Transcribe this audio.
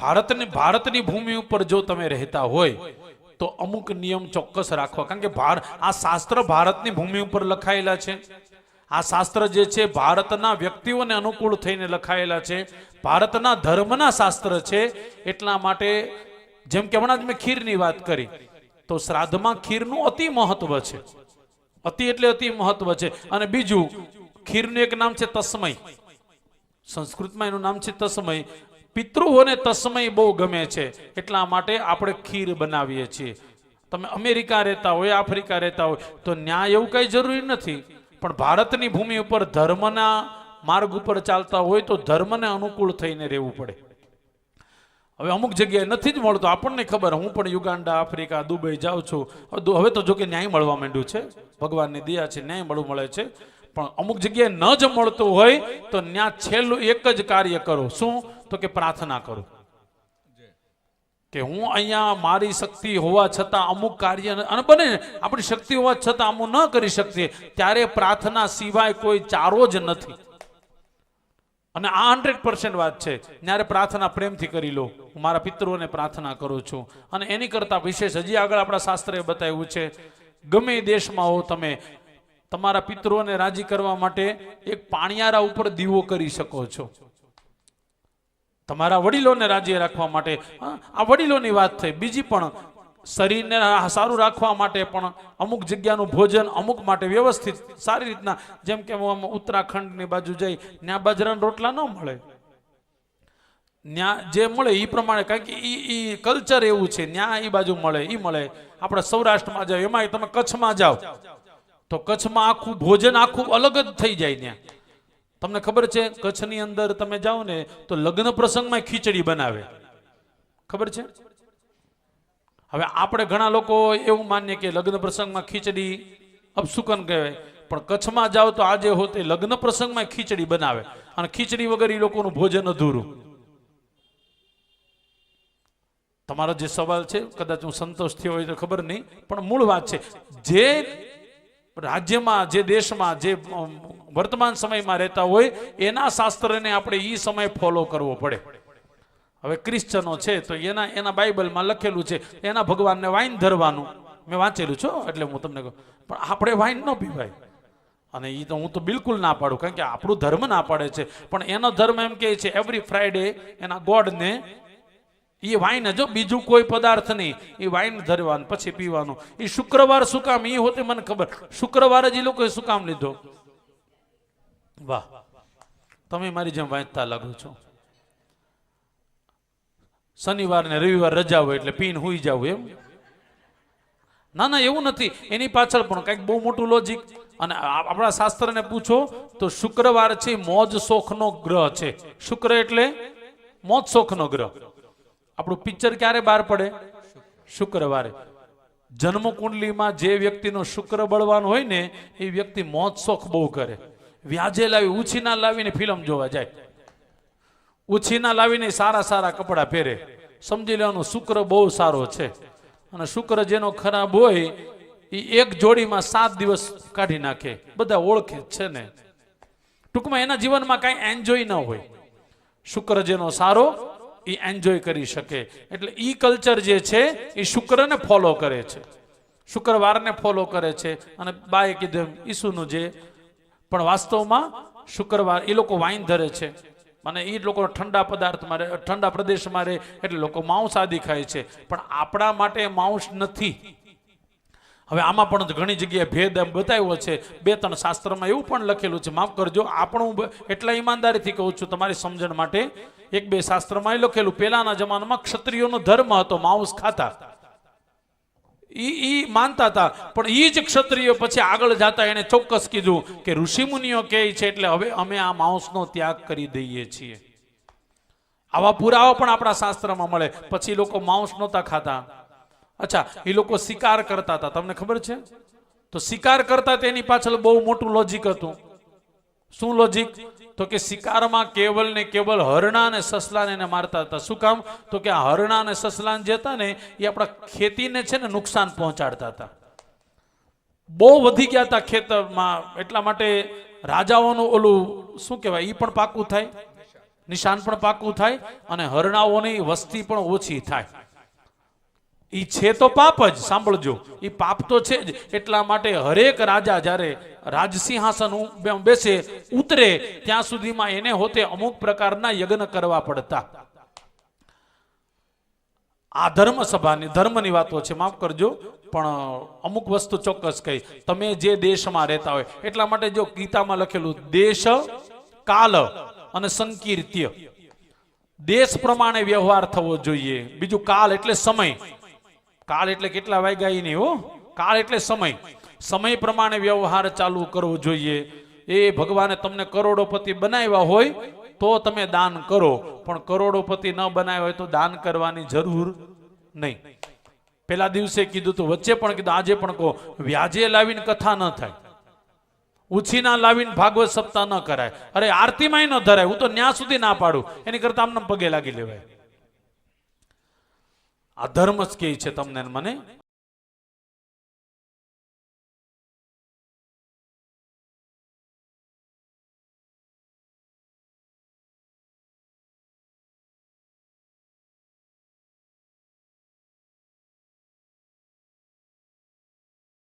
ભારતની ભૂમિ ઉપર જો તમે રહેતા હોય તો અમુક નિયમ ચોક્કસ રાખવા, કારણ કે આ શાસ્ત્ર ભારતની ભૂમિ ઉપર લખાયેલા છે. આ શાસ્ત્ર જે છે ભારતના વ્યક્તિઓને અનુકૂળ થઈને લખાયેલા છે, ભારતના ધર્મના શાસ્ત્ર છે. એટલા માટે જેમ કે હમણાં જ મેં ખીરની વાત કરી, તો શ્રાદ્ધમાં ખીરનું અતિ મહત્વ છે. અતિ એટલે અતિ મહત્વ છે. અને બીજું, ખીરનું એક નામ છે તસ્મય. સંસ્કૃતમાં એનું નામ છે તસ્મય. પિતૃઓને તસ્મય બહુ ગમે છે, એટલા માટે આપણે ખીર બનાવીએ છીએ. તમે અમેરિકા રહેતા હોય, આફ્રિકા રહેતા હોય તો ન્યાય એવું કઈ જરૂરી નથી, પણ ભારતની ભૂમિ ઉપર ધર્મના માર્ગ ઉપર ચાલતા હોય તો ધર્મને અનુકૂળ થઈને રહેવું પડે. હવે અમુક જગ્યાએ નથી જ મળતો, આપણને ખબર. હું પણ યુગાન્ડા, આફ્રિકા, દુબઈ જાઉં છું. હવે તો જો કે ન્યાય મળવા માંડ્યું છે, ભગવાનની દયા છે, ન્યાય મળે છે. પણ અમુક જગ્યાએ ન જ મળતું હોય તો ત્યાં છેલ્લું એક જ કાર્ય કરો. શું? તો કે પ્રાર્થના કરો કે હું અહીંયા મારી શક્તિ હોવા છતાં અમુક કાર્ય, અને બને આપણી શક્તિ હોવા છતાં અમુક ન કરી શકીએ, ત્યારે પ્રાર્થના સિવાય કોઈ ચારો જ નથી. અને આ 100% વાત છે. ત્યારે પ્રાર્થના પ્રેમથી કરી લો. હું મારા પિતૃઓને પ્રાર્થના કરું છું. અને એની કરતા વિશેષ હજી આગળ આપણા શાસ્ત્રએ બતાવ્યું છે, ગમે દેશમાં હો તમે તમારા પિતૃઓને રાજી કરવા માટે એક પાણિયારા ઉપર દીવો કરી શકો છો. તમારા વડીલોને રાજી રાખવા માટે. આ વડીલોની વાત થઈ. બીજી પણ શરીરને સારું રાખવા માટે પણ અમુક જગ્યાનું ભોજન અમુક માટે વ્યવસ્થિત સારી રીતના, જેમ કે ઉત્તરાખંડની બાજુ જઈ ત્યાં બાજરાના રોટલા ન મળે, ત્યાં જે મળે એ પ્રમાણે, કારણ કે એ કલ્ચર એવું છે. ત્યાં એ બાજુ મળે, એ મળે. આપણે સૌરાષ્ટ્રમાં જાઓ, એમાં તમે કચ્છમાં જાઓ તો કચ્છમાં આખું ભોજન આખું અલગ જ થઈ જાય. ત્યાં તમને ખબર છે, કચ્છની અંદર તમે જાઓ ને તો લગ્ન પ્રસંગમાં ખીચડી બનાવે, ખબર છે? હવે આપણે ઘણા લોકો એવું માનીએ કે લગ્ન પ્રસંગમાં ખીચડી અપશુકન કહેવાય, પણ કચ્છમાં જાઓ તો આજે હોતે લગ્ન પ્રસંગમાં ખીચડી બનાવે, અને ખીચડી વગર એ લોકોનું ભોજન અધૂરું. તમારો જે સવાલ છે કદાચ હું સંતોષ થયો હોય તો ખબર નહીં, પણ મૂળ વાત છે, જે રાજ્યમાં, જે દેશમાં, જે વર્તમાન સમયમાં રહેતા હોય એના શાસ્ત્રને આપણે એ સમય ફોલો કરવો પડે. હવે ક્રિશ્ચનો છે તો એના બાઇબલમાં લખેલું છે એના ભગવાનને વાઇન ધરવાનું, મેં વાંચેલું છો એટલે હું તમને કહું. પણ આપણે વાઇન ન પીવાય, અને એ તો હું તો બિલકુલ ના પાડું, કારણ કે આપણું ધર્મ ના પાડે છે. પણ એનો ધર્મ એમ કહે છે એવરી ફ્રાઈડે એના ગોડને એ વાઇન, જો બીજું કોઈ પદાર્થ નહીં, એ વાઇન ધરવાનું પછી પીવાનું. એ શુક્રવાર શું કામ? એ હોતે મને ખબર, શુક્રવાર જ એ લોકોએ શું કામ લીધો? વાહ, તમે મારી જેમ વાંચતા લાગો છો. શનિવાર ને રવિવાર રજા હોય એટલે પીન હુઈ જાવ એમ? ના ના, એવું નથી. એની પાછળ પણ કંઈક બહુ મોટું લોજિક. અને આપણા શાસ્ત્રને પૂછો તો શુક્રવાર છે મોજ શોખનો ગ્રહ છે. શુક્ર એટલે મોજ શોખનો ગ્રહ. આપણું પિક્ચર ક્યારે બહાર પડે? શુક્રવારે. જન્મ કુંડલીમાં જે વ્યક્તિનો શુક્ર બળવાન હોય ને એ વ્યક્તિ મોજ શોખ બહુ કરે. વ્યાજે લાવી, ઉછીના લાવીને ફિલ્મ જોવા જાય, ઉછીના લાવીને સારા સારા કપડા પહેરે. સમજી લેવાનું શુક્ર બહુ સારો છે. અને શુક્ર જેનો ખરાબ હોય એ એક જોડીમાં 7 દિવસ કાઢી નાખે. બધા ઓળખે છે ને. ટૂંકમાં એના જીવનમાં કાંઈ એન્જોય ન હોય. શુક્ર જેનો સારો એ એન્જોય કરી શકે. એટલે ઈ કલ્ચર જે છે એ શુક્રને ફોલો કરે છે, શુક્રવારને ફોલો કરે છે. અને બાએ કીધું ઈસુનું જે, પણ વાસ્તવમાં શુક્રવાર એ લોકો વાઇન ધરે છે. અને એ લોકો ઠંડા પદાર્થમાં રહે, ઠંડા પ્રદેશમાં રહે એટલે લોકો માંસ આદિ ખાય છે. પણ આપણા માટે માંસ નથી. હવે આમાં પણ ઘણી જગ્યાએ ભેદ એમ બતાવ્યો છે. 2-3 શાસ્ત્રમાં એવું પણ લખેલું છે, માફ કરજો, આપણું એટલા ઈમાનદારીથી કહું છું તમારી સમજણ માટે. 1-2 શાસ્ત્રમાં લખેલું, પહેલાના જમાનામાં ક્ષત્રિયોનો ધર્મ હતો માંસ ખાતા, ઈ માનતા હતા. પણ ઈ જ ક્ષત્રિયો પછી આગળ જતા એને ચોક્કસ કીધું કે ઋષિમુનિઓ કહે છે એટલે હવે અમે આ માંસનો ત્યાગ કરી દઈએ છીએ. આવા પુરાવા પણ આપણા શાસ્ત્રમાં મળે. પછી લોકો માંસ નહોતા ખાતા. અચ્છા, એ લોકો શિકાર કરતા હતા, તમને ખબર છે? તો શિકાર કરતા તેની પાછળ બહુ મોટું લોજિક હતું. શું લોજિક? તો કે શિકારમાં કેવલ ને કેવલ હરણા અને સસલાને એને મારતા હતા. શું કામ? તો કે આ હરણા અને સસલા જે હતા ને એ આપણા ખેતીને છે ને નુકસાન પહોંચાડતા હતા. બહુ વધી ગયા હતા ખેતરમાં. એટલા માટે રાજાઓનું ઓલું શું કહેવાય, એ પણ પાકું થાય, નિશાન પણ પાકું થાય અને હરણાઓની વસ્તી પણ ઓછી થાય. ઈ છે તો પાપ જ, સાંભળજો, ઈ પાપ તો છે જ. એટલા માટે હરેક રાજા જ્યારે રાજસિંહાસન બેસે ઉતરે ત્યાં સુધીમાં એને હોતે અમુક પ્રકારના યજ્ઞ કરવા પડતા. આ ધર્મ સભાની ધર્મની વાતો છે, માફ કરજો, પણ અમુક વસ્તુ ચોક્કસ કહી. તમે જે દેશમાં રહેતા હોય એટલા માટે જો ગીતામાં લખેલું દેશ કાલ અને સંકીર્ત્ય, દેશ પ્રમાણે વ્યવહાર થવો જોઈએ. બીજું કાલ એટલે સમય, કાળ એટલે કેટલા વાગ્યા નહીં હો, કાળ એટલે સમય, સમય પ્રમાણે વ્યવહાર ચાલુ કરવો જોઈએ. એ ભગવાને તમને કરોડોપતિ બનાવ્યા હોય તો તમે દાન કરો, પણ કરોડોપતિ ન બનાવ્યા હોય તો દાન કરવાની જરૂર નહીં. પેલા દિવસે કીધું તો વચ્ચે પણ કીધું, આજે પણ કહો, વ્યાજે લાવીને કથા ન થાય, ઉછીના લાવીને ભાગવત સપ્તાહ ન કરાય, અરે આરતીમાંય ન ધરાય. હું તો ન્યા સુધી ના પાડું, એની કરતા આમને પગે લાગી લેવાય. આ ધર્મ જ કે છે તમને મને,